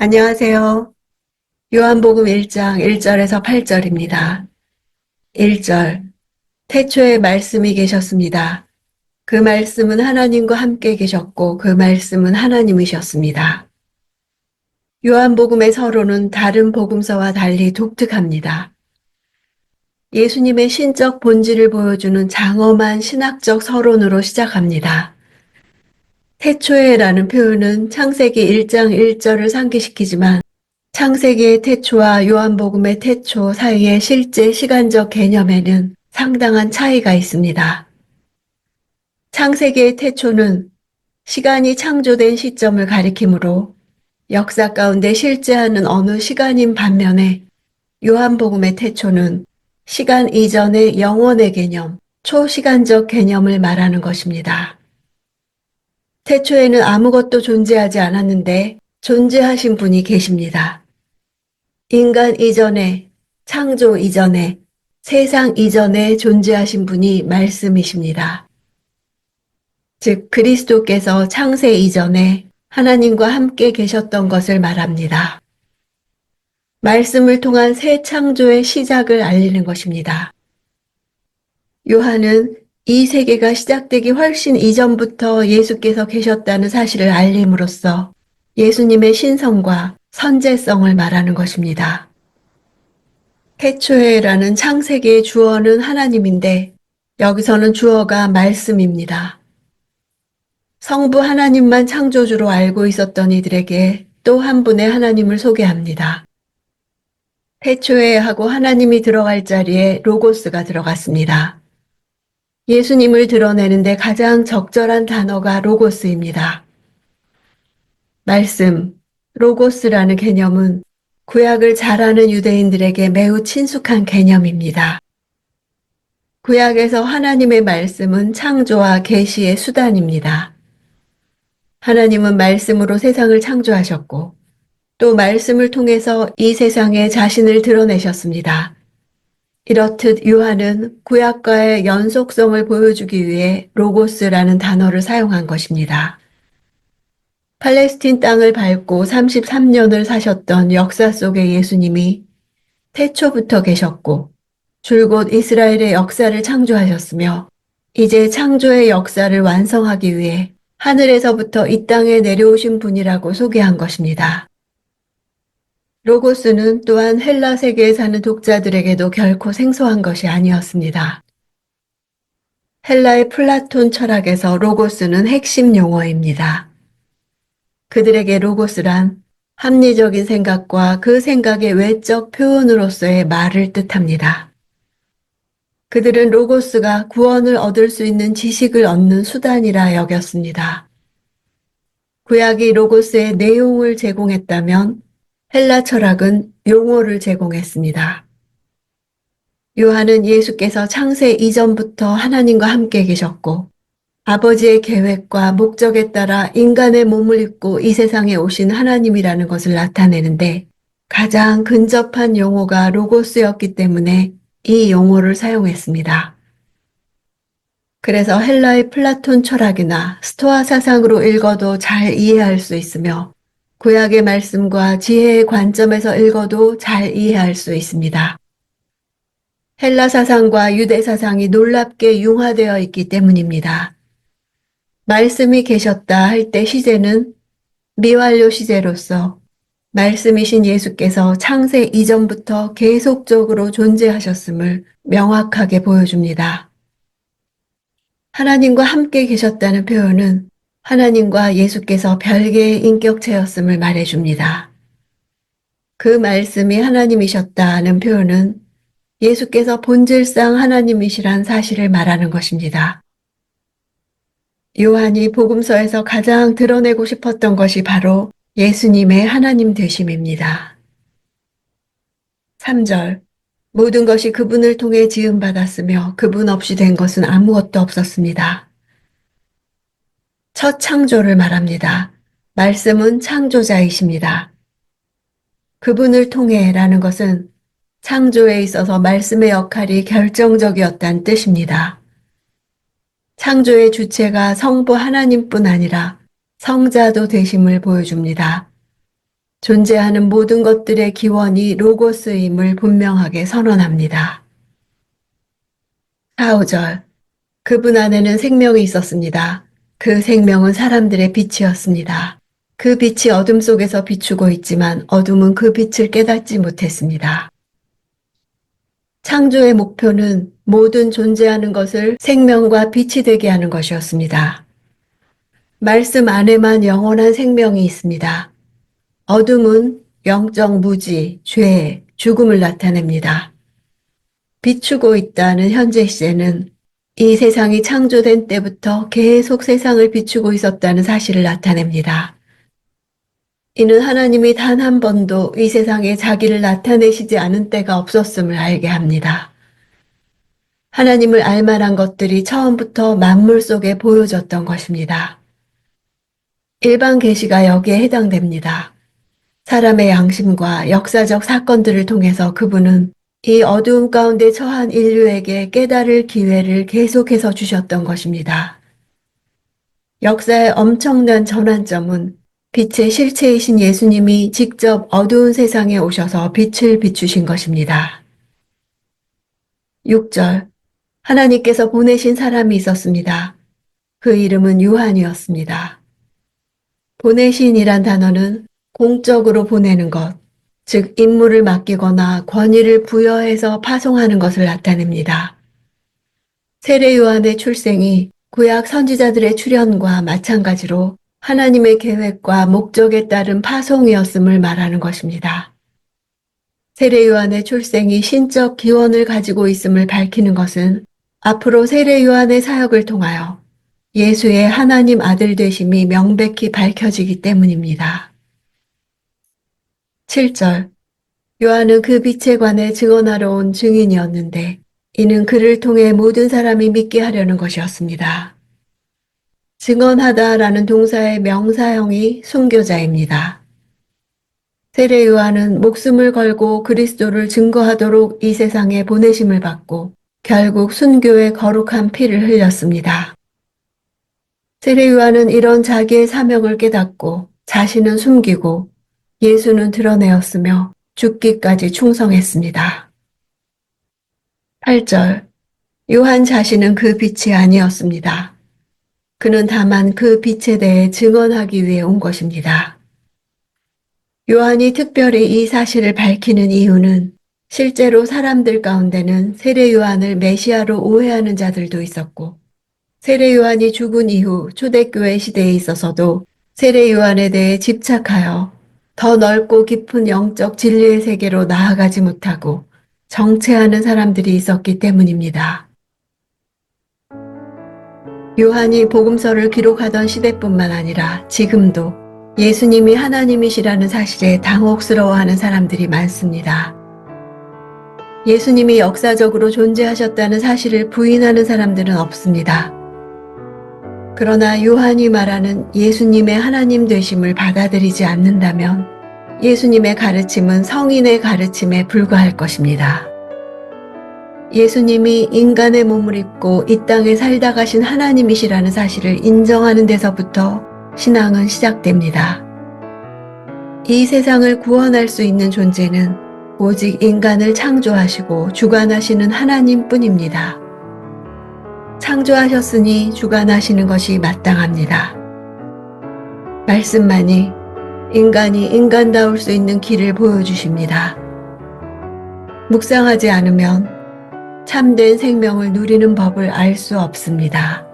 안녕하세요. 요한복음 1장 1절에서 8절입니다. 1절. 태초에 말씀이 계셨습니다. 그 말씀은 하나님과 함께 계셨고 그 말씀은 하나님이셨습니다. 요한복음의 서론은 다른 복음서와 달리 독특합니다. 예수님의 신적 본질을 보여주는 장엄한 신학적 서론으로 시작합니다. 태초에라는 표현은 창세기 1장 1절을 상기시키지만 창세기의 태초와 요한복음의 태초 사이의 실제 시간적 개념에는 상당한 차이가 있습니다. 창세기의 태초는 시간이 창조된 시점을 가리키므로 역사 가운데 실제하는 어느 시간인 반면에 요한복음의 태초는 시간 이전의 영원의 개념, 초시간적 개념을 말하는 것입니다. 태초에는 아무것도 존재하지 않았는데 존재하신 분이 계십니다. 인간 이전에, 창조 이전에, 세상 이전에 존재하신 분이 말씀이십니다. 즉, 그리스도께서 창세 이전에 하나님과 함께 계셨던 것을 말합니다. 말씀을 통한 새 창조의 시작을 알리는 것입니다. 요한은 이 세계가 시작되기 훨씬 이전부터 예수께서 계셨다는 사실을 알림으로써 예수님의 신성과 선제성을 말하는 것입니다. 태초에라는 창세기의 주어는 하나님인데 여기서는 주어가 말씀입니다. 성부 하나님만 창조주로 알고 있었던 이들에게 또 한 분의 하나님을 소개합니다. 태초에 하고 하나님이 들어갈 자리에 로고스가 들어갔습니다. 예수님을 드러내는데 가장 적절한 단어가 로고스입니다. 말씀, 로고스라는 개념은 구약을 잘 아는 유대인들에게 매우 친숙한 개념입니다. 구약에서 하나님의 말씀은 창조와 계시의 수단입니다. 하나님은 말씀으로 세상을 창조하셨고 또 말씀을 통해서 이 세상에 자신을 드러내셨습니다. 이렇듯 요한은 구약과의 연속성을 보여주기 위해 로고스라는 단어를 사용한 것입니다. 팔레스틴 땅을 밟고 33년을 사셨던 역사 속의 예수님이 태초부터 계셨고 줄곧 이스라엘의 역사를 창조하셨으며 이제 창조의 역사를 완성하기 위해 하늘에서부터 이 땅에 내려오신 분이라고 소개한 것입니다. 로고스는 또한 헬라 세계에 사는 독자들에게도 결코 생소한 것이 아니었습니다. 헬라의 플라톤 철학에서 로고스는 핵심 용어입니다. 그들에게 로고스란 합리적인 생각과 그 생각의 외적 표현으로서의 말을 뜻합니다. 그들은 로고스가 구원을 얻을 수 있는 지식을 얻는 수단이라 여겼습니다. 구약이 로고스의 내용을 제공했다면 헬라 철학은 용어를 제공했습니다. 요한은 예수께서 창세 이전부터 하나님과 함께 계셨고 아버지의 계획과 목적에 따라 인간의 몸을 입고 이 세상에 오신 하나님이라는 것을 나타내는데 가장 근접한 용어가 로고스였기 때문에 이 용어를 사용했습니다. 그래서 헬라의 플라톤 철학이나 스토아 사상으로 읽어도 잘 이해할 수 있으며 구약의 말씀과 지혜의 관점에서 읽어도 잘 이해할 수 있습니다. 헬라 사상과 유대 사상이 놀랍게 융화되어 있기 때문입니다. 말씀이 계셨다 할 때 시제는 미완료 시제로서 말씀이신 예수께서 창세 이전부터 계속적으로 존재하셨음을 명확하게 보여줍니다. 하나님과 함께 계셨다는 표현은 하나님과 예수께서 별개의 인격체였음을 말해줍니다. 그 말씀이 하나님이셨다는 표현은 예수께서 본질상 하나님이시란 사실을 말하는 것입니다. 요한이 복음서에서 가장 드러내고 싶었던 것이 바로 예수님의 하나님 되심입니다. 3절. 모든 것이 그분을 통해 지음받았으며 그분 없이 된 것은 아무것도 없었습니다. 첫 창조를 말합니다. 말씀은 창조자이십니다. 그분을 통해 라는 것은 창조에 있어서 말씀의 역할이 결정적이었다는 뜻입니다. 창조의 주체가 성부 하나님뿐 아니라 성자도 되심을 보여줍니다. 존재하는 모든 것들의 기원이 로고스임을 분명하게 선언합니다. 4, 5절. 그분 안에는 생명이 있었습니다. 그 생명은 사람들의 빛이었습니다. 그 빛이 어둠 속에서 비추고 있지만 어둠은 그 빛을 깨닫지 못했습니다. 창조의 목표는 모든 존재하는 것을 생명과 빛이 되게 하는 것이었습니다. 말씀 안에만 영원한 생명이 있습니다. 어둠은 영적 무지, 죄, 죽음을 나타냅니다. 비추고 있다는 현재 시제는 이 세상이 창조된 때부터 계속 세상을 비추고 있었다는 사실을 나타냅니다. 이는 하나님이 단 한 번도 이 세상에 자기를 나타내시지 않은 때가 없었음을 알게 합니다. 하나님을 알만한 것들이 처음부터 만물 속에 보여졌던 것입니다. 일반 계시가 여기에 해당됩니다. 사람의 양심과 역사적 사건들을 통해서 그분은 이 어두움 가운데 처한 인류에게 깨달을 기회를 계속해서 주셨던 것입니다. 역사의 엄청난 전환점은 빛의 실체이신 예수님이 직접 어두운 세상에 오셔서 빛을 비추신 것입니다. 6절. 하나님께서 보내신 사람이 있었습니다. 그 이름은 요한이었습니다. 보내신이란 단어는 공적으로 보내는 것, 즉 임무를 맡기거나 권위를 부여해서 파송하는 것을 나타냅니다. 세례 요한의 출생이 구약 선지자들의 출현과 마찬가지로 하나님의 계획과 목적에 따른 파송이었음을 말하는 것입니다. 세례 요한의 출생이 신적 기원을 가지고 있음을 밝히는 것은 앞으로 세례 요한의 사역을 통하여 예수의 하나님 아들 되심이 명백히 밝혀지기 때문입니다. 7절. 요한은 그 빛에 관해 증언하러 온 증인이었는데 이는 그를 통해 모든 사람이 믿게 하려는 것이었습니다. 증언하다라는 동사의 명사형이 순교자입니다. 세례 요한은 목숨을 걸고 그리스도를 증거하도록 이 세상에 보내심을 받고 결국 순교의 거룩한 피를 흘렸습니다. 세례 요한은 이런 자기의 사명을 깨닫고 자신은 숨기고 예수는 드러내었으며 죽기까지 충성했습니다. 8절. 요한 자신은 그 빛이 아니었습니다. 그는 다만 그 빛에 대해 증언하기 위해 온 것입니다. 요한이 특별히 이 사실을 밝히는 이유는 실제로 사람들 가운데는 세례 요한을 메시아로 오해하는 자들도 있었고 세례 요한이 죽은 이후 초대교회 시대에 있어서도 세례 요한에 대해 집착하여 더 넓고 깊은 영적 진리의 세계로 나아가지 못하고 정체하는 사람들이 있었기 때문입니다. 요한이 복음서를 기록하던 시대뿐만 아니라 지금도 예수님이 하나님이시라는 사실에 당혹스러워하는 사람들이 많습니다. 예수님이 역사적으로 존재하셨다는 사실을 부인하는 사람들은 없습니다. 그러나 요한이 말하는 예수님의 하나님 되심을 받아들이지 않는다면 예수님의 가르침은 성인의 가르침에 불과할 것입니다. 예수님이 인간의 몸을 입고 이 땅에 살다 가신 하나님이시라는 사실을 인정하는 데서부터 신앙은 시작됩니다. 이 세상을 구원할 수 있는 존재는 오직 인간을 창조하시고 주관하시는 하나님뿐입니다. 창조하셨으니 주관하시는 것이 마땅합니다. 말씀만이 인간이 인간다울 수 있는 길을 보여주십니다. 묵상하지 않으면 참된 생명을 누리는 법을 알 수 없습니다.